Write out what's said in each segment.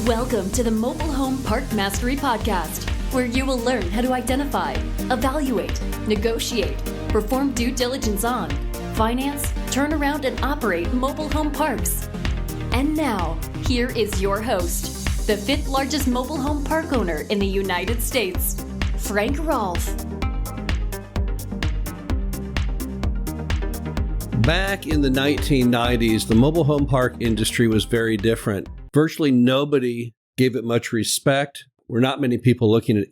Welcome to the Mobile Home Park Mastery Podcast, where you will learn how to identify, evaluate, negotiate, perform due diligence on, finance, turn around, and operate mobile home parks. And now, here is your host, the fifth largest mobile home park owner in the United States, Frank Rolfe. Back in the 1990s, the mobile home park industry was very different. Virtually nobody gave it much respect. Were not many people looking at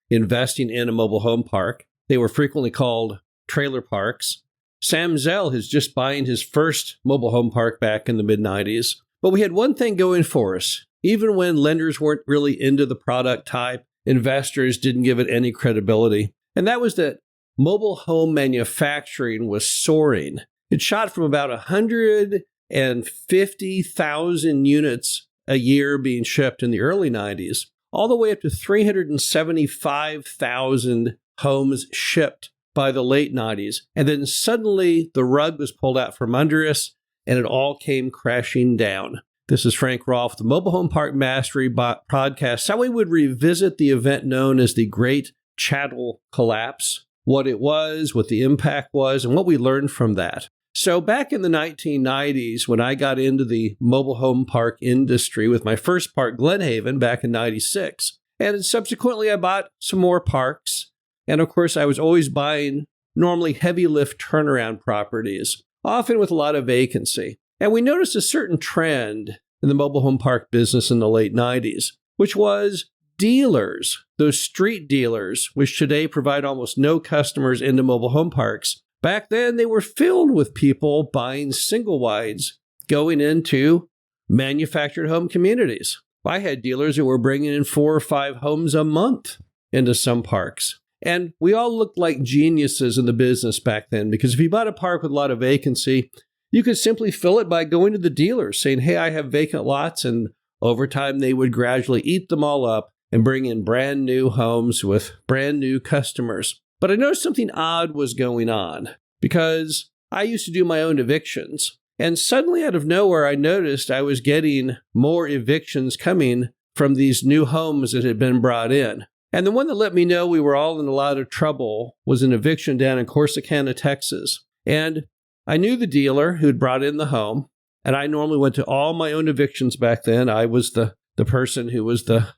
investing in a mobile home park. They were frequently called trailer parks. Sam Zell is just buying his first mobile home park back in the mid-90s. But we had one thing going for us. Even when lenders weren't really into the product type, investors didn't give it any credibility. And that was that mobile home manufacturing was soaring. It shot from about 150,000 units a year being shipped in the early 90s, all the way up to 375,000 homes shipped by the late 90s. And then suddenly the rug was pulled out from under us and it all came crashing down. This is Frank Rolfe, the Mobile Home Park Mastery Podcast. How we would revisit the event known as the Great Chattel Collapse, what it was, what the impact was, and what we learned from that. So back in the 1990s, when I got into the mobile home park industry with my first park, Glenhaven, back in 96, and subsequently I bought some more parks. And of course, I was always buying normally heavy lift turnaround properties, often with a lot of vacancy. And we noticed a certain trend in the mobile home park business in the late 90s, which was dealers, those street dealers, which today provide almost no customers into mobile home parks. Back then, they were filled with people buying single wides, going into manufactured home communities. I had dealers who were bringing in 4 or 5 homes a month into some parks. And we all looked like geniuses in the business back then, because if you bought a park with a lot of vacancy, you could simply fill it by going to the dealers saying, hey, I have vacant lots. And over time, they would gradually eat them all up and bring in brand new homes with brand new customers. But I noticed something odd was going on because I used to do my own evictions. And suddenly out of nowhere, I noticed I was getting more evictions coming from these new homes that had been brought in. And the one that let me know we were all in a lot of trouble was an eviction down in Corsicana, Texas. And I knew the dealer who'd brought in the home. And I normally went to all my own evictions back then. I was the person who was the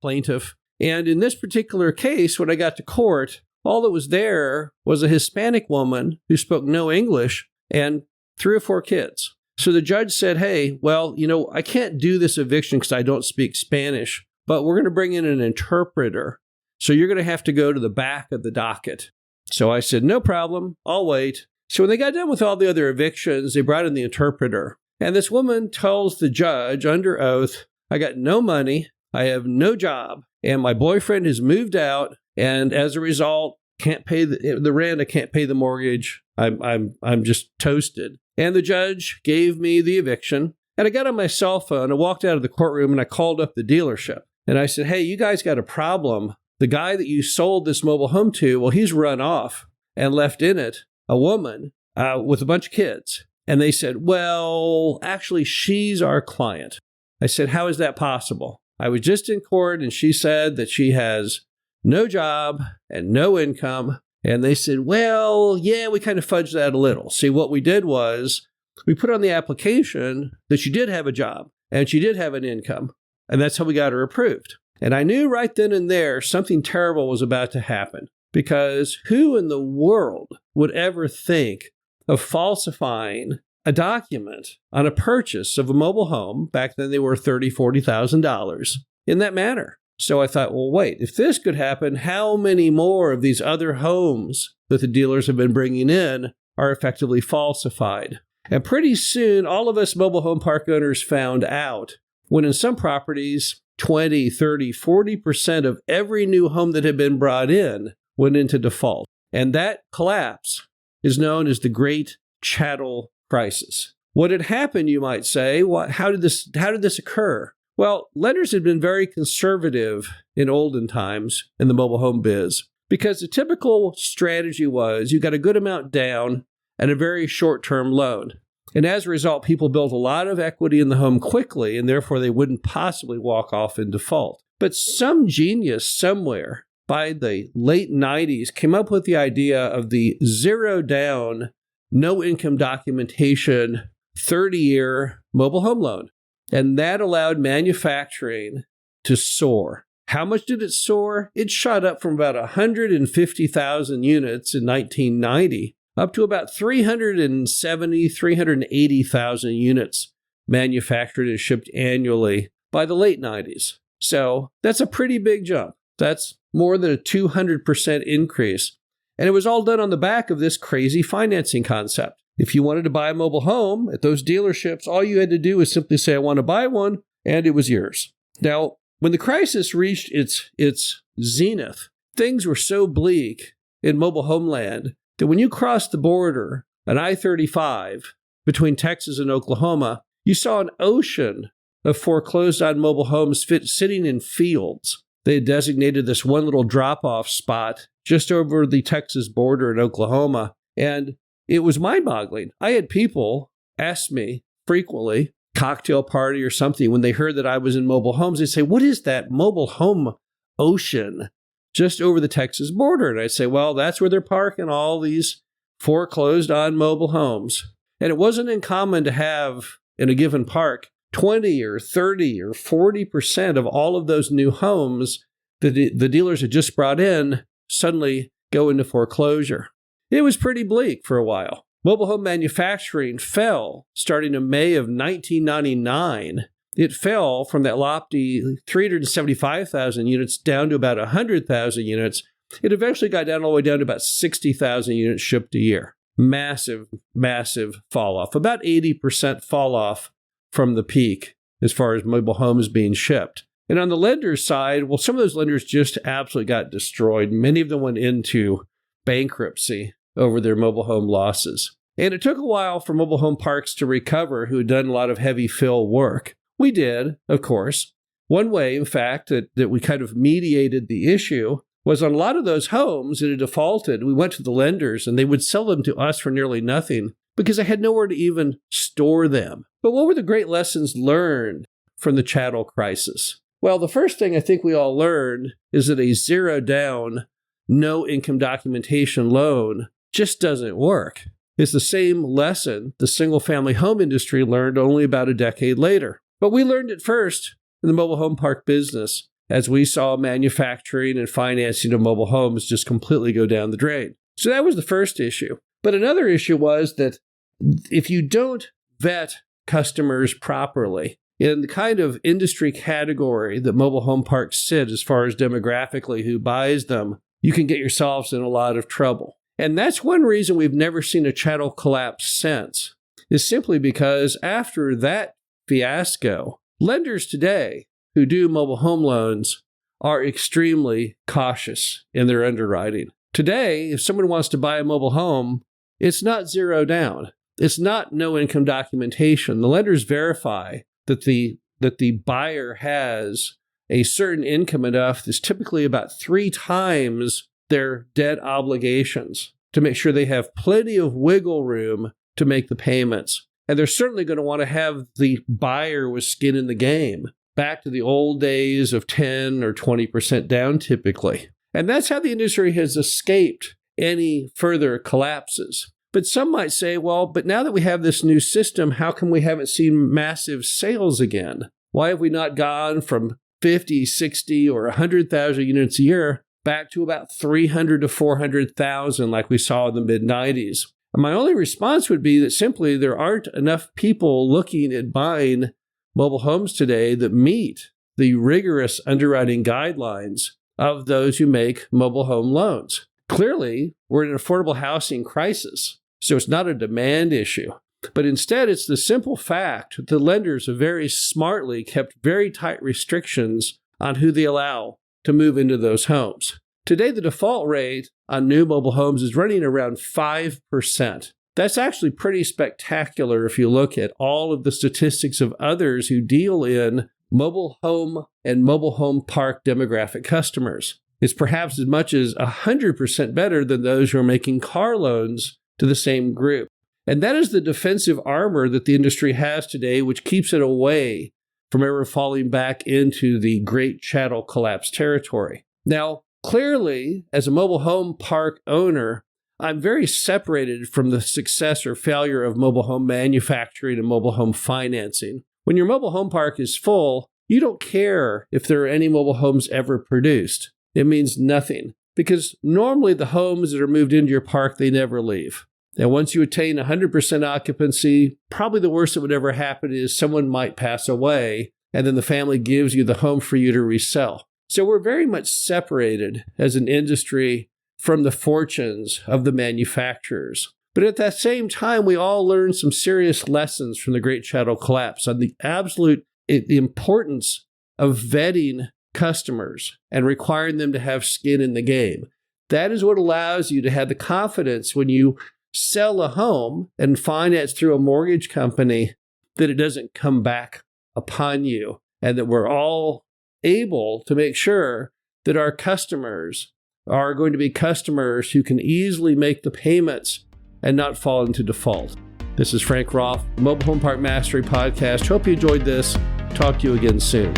plaintiff. And in this particular case, when I got to court, all that was there was a Hispanic woman who spoke no English and 3 or 4 kids. So the judge said, hey, well, I can't do this eviction because I don't speak Spanish, but we're going to bring in an interpreter. So you're going to have to go to the back of the docket. So I said, no problem, I'll wait. So when they got done with all the other evictions, they brought in the interpreter. And this woman tells the judge under oath, I got no money, I have no job, and my boyfriend has moved out, and as a result, can't pay the rent, I can't pay the mortgage, I'm just toasted. And the judge gave me the eviction, and I got on my cell phone, I walked out of the courtroom, and I called up the dealership. And I said, hey, you guys got a problem. The guy that you sold this mobile home to, well, he's run off and left in it a woman with a bunch of kids. And they said, well, actually, she's our client. I said, how is that possible? I was just in court and she said that she has no job and no income. And they said, well, yeah, we kind of fudged that a little. See, what we did was we put on the application that she did have a job and she did have an income. And that's how we got her approved. And I knew right then and there something terrible was about to happen, because who in the world would ever think of falsifying a document on a purchase of a mobile home? Back then they were $30,000, $40,000 in that manner. So I thought, well, wait, if this could happen, how many more of these other homes that the dealers have been bringing in are effectively falsified? And pretty soon, all of us mobile home park owners found out when in some properties, 20, 30, 40% of every new home that had been brought in went into default. And that collapse is known as the Great Chattel Crisis. What had happened, you might say? How did this occur? Well, lenders had been very conservative in olden times in the mobile home biz, because the typical strategy was you got a good amount down and a very short-term loan. And as a result, people built a lot of equity in the home quickly, and therefore they wouldn't possibly walk off in default. But some genius somewhere by the late 90s came up with the idea of the zero down, no income documentation, 30-year mobile home loan. And that allowed manufacturing to soar. How much did it soar? It shot up from about 150,000 units in 1990 up to about 370, 380,000 units manufactured and shipped annually by the late 90s. So that's a pretty big jump. That's more than a 200% increase. And it was all done on the back of this crazy financing concept. If you wanted to buy a mobile home at those dealerships, all you had to do was simply say, I want to buy one, and it was yours. Now, when the crisis reached its zenith, things were so bleak in mobile home land that when you crossed the border, an I-35 between Texas and Oklahoma, you saw an ocean of foreclosed on mobile homes sitting in fields. They had designated this one little drop-off spot just over the Texas border in Oklahoma, and it was mind-boggling. I had people ask me frequently, cocktail party or something, when they heard that I was in mobile homes, they'd say, what is that mobile home ocean just over the Texas border? And I'd say, well, that's where they're parking all these foreclosed on mobile homes. And it wasn't uncommon to have in a given park 20 or 30 or 40% of all of those new homes that the dealers had just brought in suddenly go into foreclosure. It was pretty bleak for a while. Mobile home manufacturing fell starting in May of 1999. It fell from that lofty 375,000 units down to about 100,000 units. It eventually got down all the way down to about 60,000 units shipped a year. Massive, massive fall off. About 80% fall off from the peak as far as mobile homes being shipped. And on the lender's side, well, some of those lenders just absolutely got destroyed. Many of them went into bankruptcy over their mobile home losses. And it took a while for mobile home parks to recover, who had done a lot of heavy fill work. We did, of course. One way, in fact, that we kind of mediated the issue was on a lot of those homes that had defaulted, we went to the lenders and they would sell them to us for nearly nothing because they had nowhere to even store them. But what were the great lessons learned from the chattel crisis? Well, the first thing I think we all learned is that a zero down, no income documentation loan just doesn't work. It's the same lesson the single-family home industry learned only about a decade later. But we learned it first in the mobile home park business as we saw manufacturing and financing of mobile homes just completely go down the drain. So that was the first issue. But another issue was that if you don't vet customers properly in the kind of industry category that mobile home parks sit as far as demographically who buys them, you can get yourselves in a lot of trouble. And that's one reason we've never seen a chattel collapse since, is simply because after that fiasco, lenders today who do mobile home loans are extremely cautious in their underwriting. Today, if someone wants to buy a mobile home, it's not zero down. It's not no income documentation. The lenders verify that the buyer has a certain income enough that's typically about 3 times their debt obligations to make sure they have plenty of wiggle room to make the payments. And they're certainly going to want to have the buyer with skin in the game, back to the old days of 10 or 20% down typically. And that's how the industry has escaped any further collapses. But some might say, well, but now that we have this new system, how come we haven't seen massive sales again? Why have we not gone from 50, 60, or 100,000 units a year back to about 300 to 400,000 like we saw in the mid-90s? And my only response would be that simply there aren't enough people looking at buying mobile homes today that meet the rigorous underwriting guidelines of those who make mobile home loans. Clearly, we're in an affordable housing crisis, so it's not a demand issue. But instead, it's the simple fact that the lenders have very smartly kept very tight restrictions on who they allow to move into those homes. Today, the default rate on new mobile homes is running around 5%. That's actually pretty spectacular if you look at all of the statistics of others who deal in mobile home and mobile home park demographic customers. It's perhaps as much as 100% better than those who are making car loans to the same group. And that is the defensive armor that the industry has today, which keeps it away from ever falling back into the great Chattel Collapse territory. Now, clearly, as a mobile home park owner, I'm very separated from the success or failure of mobile home manufacturing and mobile home financing. When your mobile home park is full, you don't care if there are any mobile homes ever produced. It means nothing, because normally the homes that are moved into your park, they never leave. And once you attain 100% occupancy, probably the worst that would ever happen is someone might pass away, and then the family gives you the home for you to resell. So we're very much separated as an industry from the fortunes of the manufacturers. But at that same time, we all learned some serious lessons from the Great Chattel Collapse on the absolute importance of vetting customers and requiring them to have skin in the game. That is what allows you to have the confidence when you sell a home and finance through a mortgage company that it doesn't come back upon you, and that we're all able to make sure that our customers are going to be customers who can easily make the payments and not fall into default. This is Frank Roth, Mobile Home Park Mastery Podcast. Hope you enjoyed this. Talk to you again soon.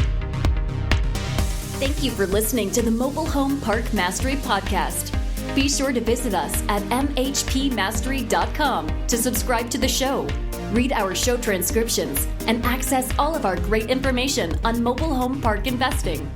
Thank you for listening to the Mobile Home Park Mastery Podcast. Be sure to visit us at mhpmastery.com to subscribe to the show, read our show transcriptions, and access all of our great information on mobile home park investing.